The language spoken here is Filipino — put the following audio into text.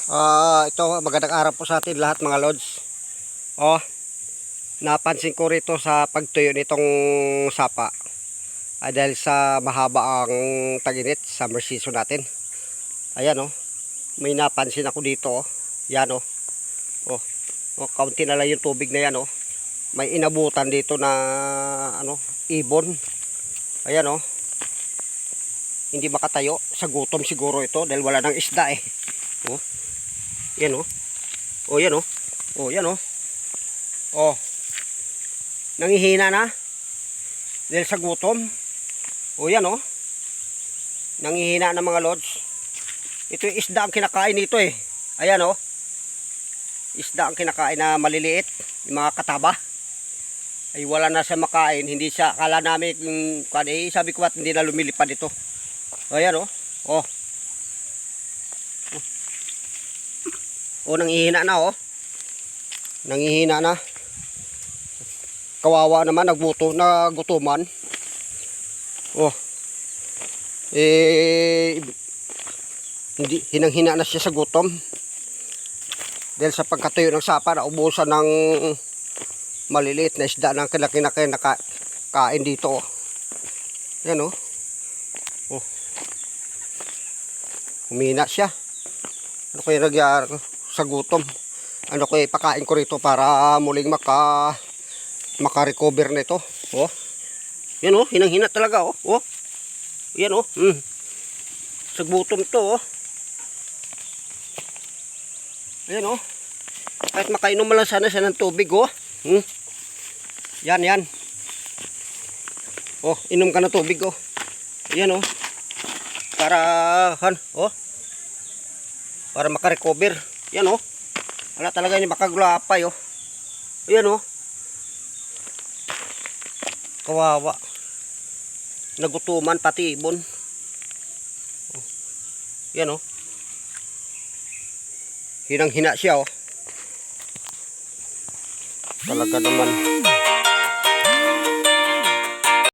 Ito, magandang araw po sa atin lahat mga lods. Oh, napansin ko rito sa pagtuyo nitong sapa. Dahil sa mahaba ang tag-init, summer season natin. Ayan oh, may napansin ako dito oh. Yan oh. Kaunti na lang yung tubig na yan oh. May inabutan dito na ibon. Ayan oh. Hindi makatayo, sa gutom siguro ito dahil wala nang isda eh. Oh. Yan oh. Oh, yan oh. Oh, yan oh. Oh. Nangihina na dahil sa gutom. Oh, yan oh. Nangihina na mga lods. Ito yung isda ang kinakain nito eh. Ayan oh. Isda ang kinakain na maliliit, yung mga kataba. Ay wala na siya makain, hindi siya akala namin sabi ko at hindi na lumilipad ito. Ayan oh. Oh. Oh, nangihina na oh. Nangihina na. Kawawa naman, nagutuman. Oh. Hindi hinang-hina na siya sa gutom. Dahil sa pagkatuyo ng sapa, naubusan ng maliliit na isda ng kain dito oh. Yan oh. Oh. Humina siya. Ano kaya nagyari sa gutom? Ano kaya ipakain ko rito para muling maka-recover nito. Oh. Yan oh, hinang-hina talaga oh. Oh. Yan oh. Sa gutom to oh. Ayan oh. Kahit makainom lang sana siya ng tubig oh. Yan, yan. Oh, inom ka ng tubig oh. Ayan oh. Oh. Para maka-recover. Yan oh. Wala talaga ni makagulapay oh. Ayan oh. Kawawa. Nagutuman pati ibon. Oh. Yan oh. Hinang-hina siya oh. Talaga naman.